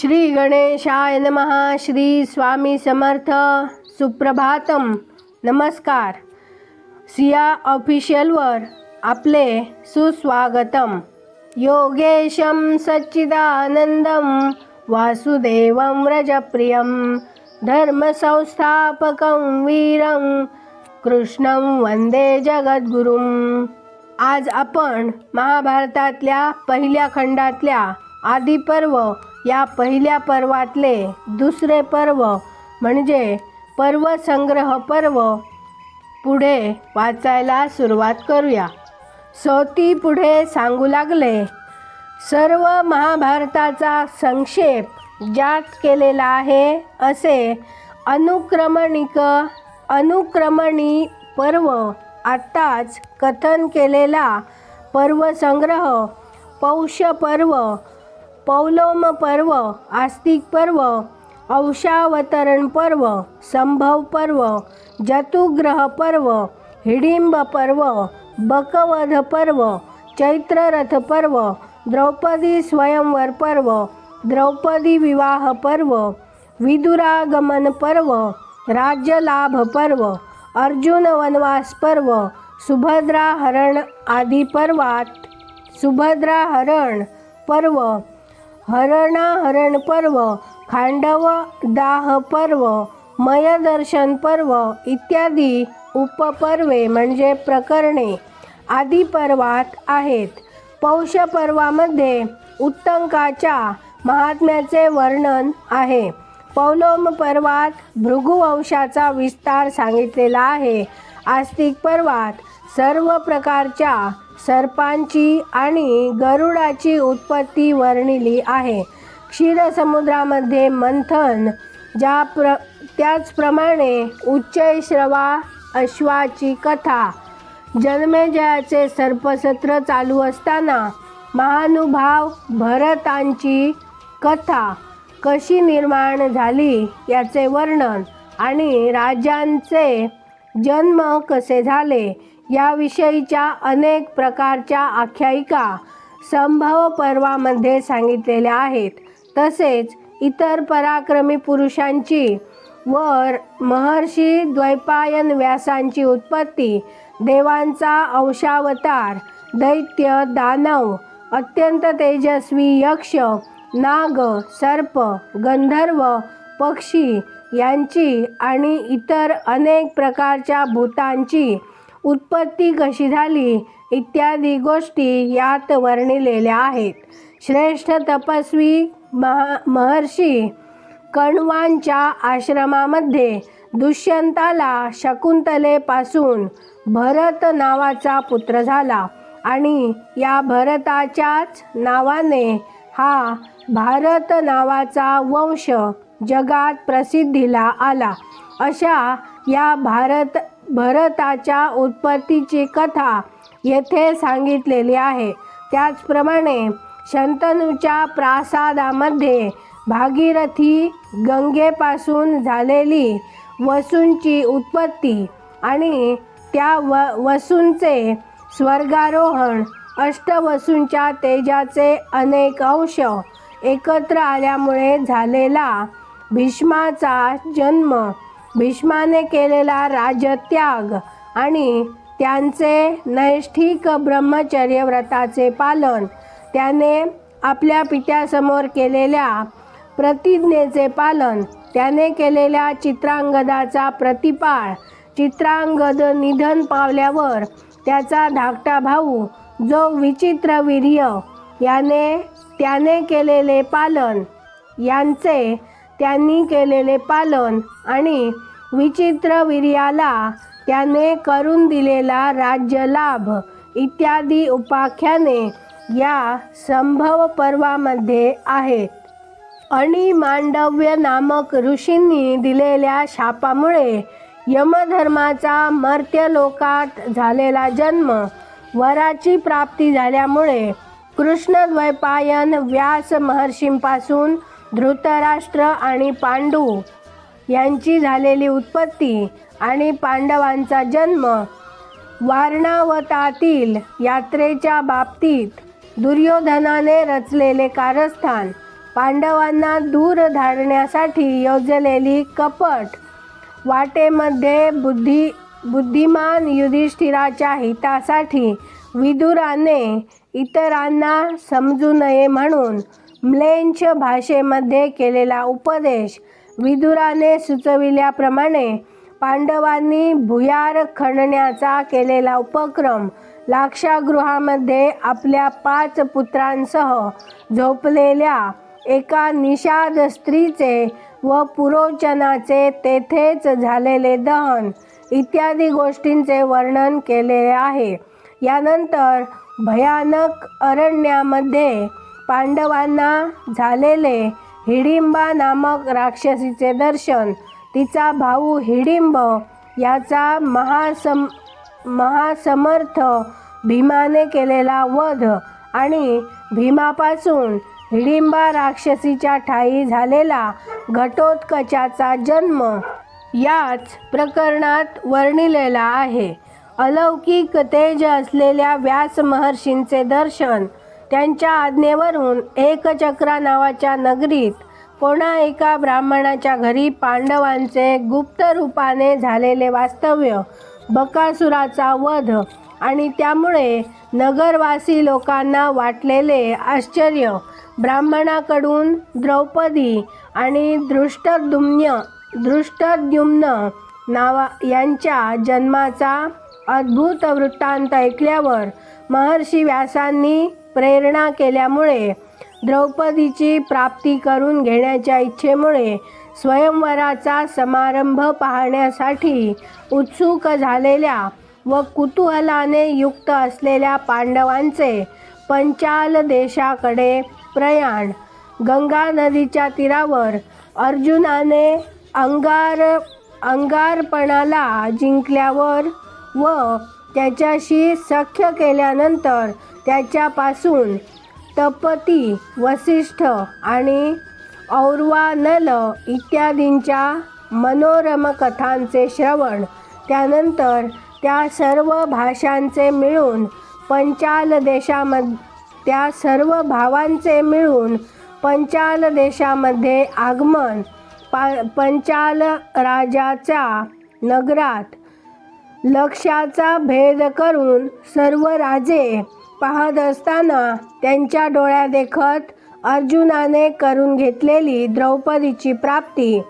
श्री गणेशाय नमः. श्री स्वामी समर्थ. सुप्रभातम. नमस्कार. सिया ऑफिशियलवर आपले सुस्वागतम. योगेशं सच्चिदानंदं वासुदेवं व्रजप्रियं धर्मसंस्थापकं वीरं कृष्णं वंदे जगद्गुरुं. आज आपण महाभारतातल्या पहिल्या खंडातल्या आदिपर्व या पहिल्या पर्वातले दुसरे पर्व म्हणजे पर्वसंग्रह पर्व पुढे वाचायला सुरुवात करूया. सौती पुढे सांगू लागले, सर्व महाभारताचा संक्षेप ज्यात केलेला आहे असे अनुक्रमणी पर्व आत्ताच कथन केलेला पर्वसंग्रह, पौष पर्व, पौलोम पर्व, आस्तिक पर्व, औषावतरण पर्व, संभव पर्व, जतुग्रह पर्व, हिडिंब पर्व, बकवध पर्व, चैत्ररथ पर्व, द्रौपदी स्वयंवर पर्व, द्रौपदी विवाह पर्व, विदुरागमन पर्व, राज्यलाभ पर्व, अर्जुन वनवास पर्व, सुभद्रा हरण आदी पर्वात सुभद्रा हरण पर्व, हरणाहरण पर्व, खांडव दाह पर्व, मयदर्शन पर्व इत्यादी उपपर्वे म्हणजे प्रकरणे आदी पर्वात आहेत. पौष पर्वामध्ये उत्तंकाच्या महात्म्याचे वर्णन आहे. पौलोम पर्वात भृगुवंशाचा विस्तार सांगितलेला आहे. आस्तिक पर्वात सर्व प्रकारच्या सर्पांची आणि गरुडाची उत्पत्ती वर्णिली आहे. क्षीरसमुद्रामध्ये मंथन, त्याचप्रमाणे उच्चैश्रवा अश्वाची कथा, जन्मेजयाचे सर्पसत्र चालू असताना महानुभाव भरतांची कथा कशी निर्माण झाली याचे वर्णन आणि राजांचे जन्म कसे झाले याविषयीच्या अनेक प्रकारच्या आख्यायिका संभव पर्वामध्ये सांगितलेल्या आहेत. तसेच इतर पराक्रमी पुरुषांची व महर्षी द्वैपायन व्यासांची उत्पत्ती, देवांचा अंशावतार, दैत्य, दानव, अत्यंत तेजस्वी यक्ष, नाग, सर्प, गंधर्व, पक्षी यांची आणि इतर अनेक प्रकारच्या भूतांची उत्पत्ती कशी झाली इत्यादी गोष्टी यात वर्णिलेल्या आहेत. श्रेष्ठ तपस्वी महर्षी कण्वांच्या आश्रमामध्ये दुष्यंताला शकुंतलेपासून भरत नावाचा पुत्र झाला आणि या भरताच्याच नावाने हा भारत नावाचा वंश जगात प्रसिद्धीला आला. अशा या भरताच्या उत्पत्तीची कथा येथे सांगितलेली आहे. त्याचप्रमाणे शंतनूच्या प्रासादामध्ये भागीरथी गंगेपासून झालेली वसूंची उत्पत्ती आणि त्या वसूंचे स्वर्गारोहण, अष्टवसूंच्या तेजाचे अनेक अंश एकत्र आल्यामुळे झालेला भीष्माचा जन्म, भीष्माने केलेला राजत्याग आणि त्यांचे नैष्ठिक ब्रह्मचर्य व्रताचे पालन, त्याने आपल्या पित्यासमोर केलेल्या प्रतिज्ञेचे पालन, त्याने केलेल्या चित्रांगदाचा प्रतिपाळ, चित्रांगद निधन पावल्यावर त्याचा धाकटा भाऊ जो विचित्रवीर्य त्याने केलेले पालन, त्यांनी केलेले पालन आणि विचित्रवीर्याला त्याने करून दिलेला राज्यलाभ इत्यादी उपाख्याने या संभव पर्वामध्ये आहेत. आणि मांडव्य नामक ऋषींनी दिलेल्या शापामुळे यमधर्माचा मर्त्यलोकात झालेला जन्म, वराची प्राप्ती झाल्यामुळे कृष्णद्वैपायन व्यास महर्षींपासून धृतराष्ट्र आणि पांडू यांची झालेली उत्पत्ती आणि पांडवांचा जन्म, वारणावतातील यात्रेच्या बाबतीत दुर्योधनाने रचलेले कारस्थान, पांडवांना दूर धाडण्यासाठी योजलेली कपट वाटेमध्ये बुद्धिमान युधिष्ठिराच्या हितासाठी विदुराने इतरांना समजू नये म्हणून म्लेच्छ भाषेमध्ये केलेला उपदेश, विदुराने सुचविल्याप्रमाणे पांडवांनी भुयार खणण्याचा केलेला उपक्रम, लाक्षागृहामध्ये आपल्या 5 पुत्रांसह झोपलेल्या एका निषाद स्त्रीचे व पुरोचनाचे तेथेच झालेले दहन इत्यादी गोष्टींचे वर्णन केलेले आहे. यानंतर भयानक अरण्यामध्ये पांडवांना झालेले हिडिंबा नामक राक्षसीचे दर्शन, तिचा भाऊ हिडिंब याचा महासमर्थ भीमाने केलेला वध आणि भीमापासून हिडिंबा राक्षसीच्या ठायी झालेला घटोत्कचाचा जन्म याच प्रकरणात वर्णिलेला आहे. अलौकिक तेज असलेल्या व्यास महर्षींचे दर्शन, त्यांच्या आज्ञेवरून एकचक्रा नावाच्या नगरीत कोणा एका ब्राह्मणाच्या घरी पांडवांचे गुप्त रूपाने झालेले वास्तव्य, बकासुराचा वध आणि त्यामुळे नगरवासी लोकांना वाटलेले आश्चर्य, ब्राह्मणाकडून द्रौपदी आणि धृष्टद्युम्न यांच्या जन्माचा अद्भुत वृत्तांत ऐकल्यावर महर्षी व्यासांनी प्रेरणा केल्यामुळे द्रौपदीची प्राप्ती करून घेण्याच्या इच्छेमुळे स्वयंवराचा समारंभ पाहण्यासाठी उत्सुक झालेल्या व कुतूहलाने युक्त असलेल्या पांडवांचे पंचाल देशाकडे प्रयाण, गंगा नदीच्या तीरावर अर्जुनाने अंगारपणाला जिंकल्यावर व त्याच्याशी सख्य केल्यानंतर त्याच्यापासून तपती, वसिष्ठ आणि और्वानल इत्यादींच्या मनोरम कथांचे श्रवण, त्यानंतर त्या सर्व भाषांचे मिळून त्या सर्व भावांचे मिळून पंचाल देशामध्ये आगमन, पंचाल राजाच्या नगरात लक्ष्याचा भेद करून सर्व राजे पाहत असताना त्यांच्या डोळ्यादेखत अर्जुनाने करून घेतलेली द्रौपदीची प्राप्ती,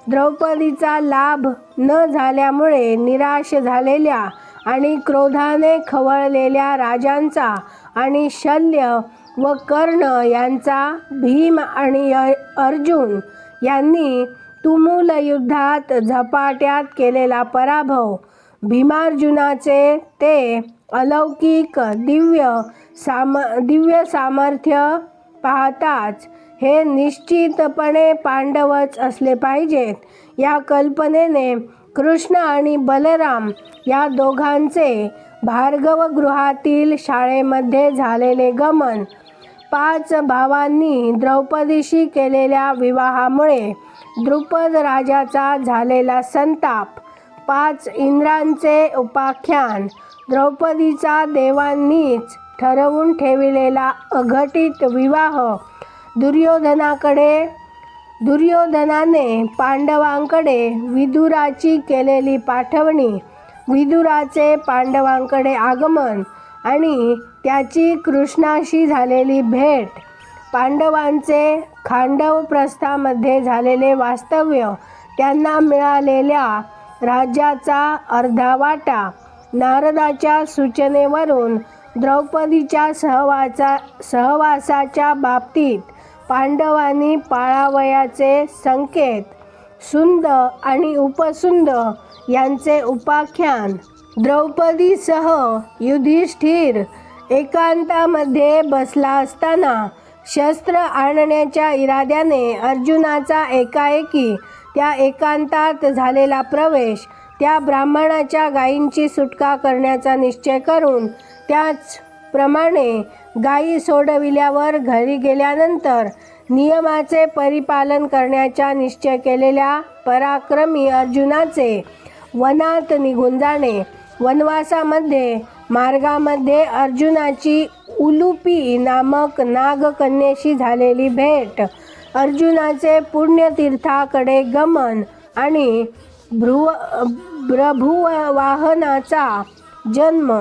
द्रौपदीचा लाभ न झाल्यामुळे निराश झालेल्या आणि क्रोधाने खवळलेल्या राजांचा आणि शल्य व कर्ण यांचा भीम आणि अर्जुन यांनी तुमुल युद्धात झपाट्यात केलेला पराभव, भीमार्जुनाचे ते अलौकिक दिव्य सामर्थ्य पाहताच हे निश्चितपणे पांडवच असले पाहिजेत या कल्पनेने कृष्ण आणि बलराम या दोघांचे भार्गव गृहातील शाळेमध्ये झालेले गमन, 5 भावांनी द्रौपदीशी केलेल्या विवाहामुळे द्रुपद राजाचा झालेला संताप, 5 इंद्रांचे उपाख्यान, द्रौपदीचा देवांनीच ठरवून ठेविलेला अघटित विवाह, दुर्योधनाने पांडवांकडे विदुराची केलेली पाठवणी, विदुराचे पांडवांकडे आगमन आणि त्याची कृष्णाशी झालेली भेट, पांडवांचे खांडव प्रस्थामध्ये झालेले वास्तव्य, त्यांना मिळालेल्या राज्याचा अर्धा वाटा, नारदाच्या सूचनेवरून द्रौपदीच्या सहवासाच्या बाबतीत पांडवांनी पाळावयाचे संकेत, सुंद आणि उपसुंद यांचे उपाख्यान, द्रौपदीसह युधिष्ठिर एकांतामध्ये बसला असताना शस्त्र आणण्याच्या इराद्याने अर्जुनाचा एकाएकी त्या एकांतात झालेला प्रवेश, त्या ब्राह्मणाच्या गायींची सुटका करण्याचा निश्चय करून त्याचप्रमाणे गायी सोडविल्यावर घरी गेल्यानंतर नियमाचे परिपालन करण्याचा निश्चय केलेल्या पराक्रमी अर्जुनाचे वनात निघून जाणे, वनवासामध्ये मार्गामध्ये अर्जुनाची उलुपी नामक नागकन्येशी झालेली भेट, अर्जुनाचे पुण्यतीर्थाकडे गमन आणि प्रभुवाहनाचा जन्म,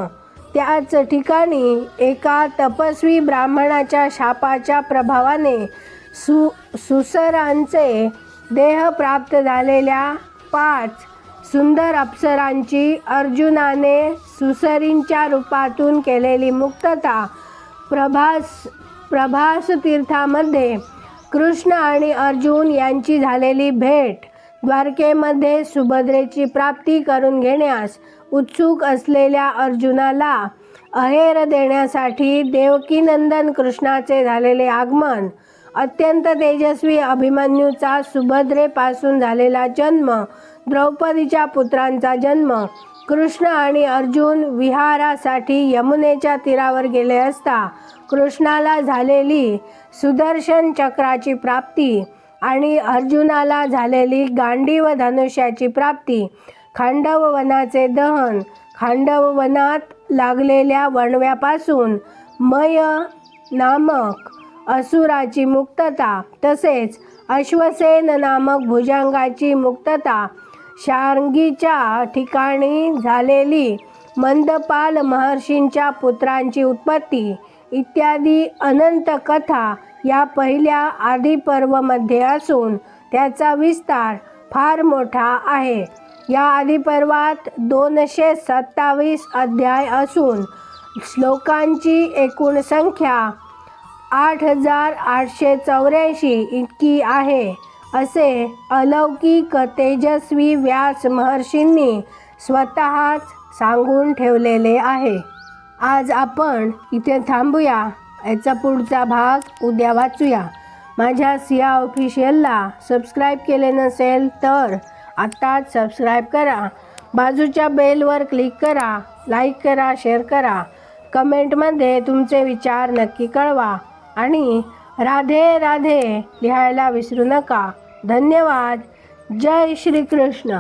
त्याच ठिकाणी एका तपस्वी ब्राह्मणाच्या शापाच्या प्रभावाने सुसरांचे देह प्राप्त झालेल्या 5 सुंदर अप्सरांची अर्जुनाने सुसरींच्या रूपातून केलेली मुक्तता, प्रभास तीर्थामध्ये कृष्ण आणि अर्जुन यांची झालेली भेट, द्वारकेमध्ये सुभद्रेची प्राप्ती करून घेण्यास उत्सुक असलेल्या अर्जुनाला अहेर देण्यासाठी देवकीनंदन कृष्णाचे झालेले आगमन, अत्यंत तेजस्वी अभिमन्यूचा सुभद्रेपासून झालेला जन्म, द्रौपदीच्या पुत्रांचा जन्म, कृष्ण आणि अर्जुन विहारासाठी यमुनेच्या तीरावर गेले असता कृष्णाला झालेली सुदर्शन चक्राची प्राप्ती आणि अर्जुनाला झालेली गांडीव धनुष्याची प्राप्ती, खांडव वनाचे दहन, खांडव वनात लागलेल्या वणव्यापासून मय नामक असुराची मुक्तता, तसेच अश्वसेन नामक भुजंगाची मुक्तता, शार्ंगीच्या ठिकाणी झालेली मंदपाल महर्षींच्या पुत्रांची उत्पत्ती इत्यादी अनंत कथा या पहिल्या आदिपर्वमध्ये असून त्याचा विस्तार फार मोठा आहे. या आदिपर्वात 227 अध्याय असून श्लोकांची एकूण संख्या 8884 इतकी आहे, असे अलौकिक तेजस्वी व्यास महर्षींनी स्वतःच सांगून ठेवलेले आहे. आज आपण इथे थांबूया. याचा पुढचा भाग उद्या वाचूया. माझ्या सिया ऑफिशियलला सबस्क्राईब केले नसेल तर आत्ताच सबस्क्राईब करा. बाजूच्या बेलवर क्लिक करा. लाईक करा, शेअर करा. कमेंटमध्ये तुमचे विचार नक्की कळवा आणि राधे राधे लिहायला विसरू नका. धन्यवाद. जय श्री कृष्ण.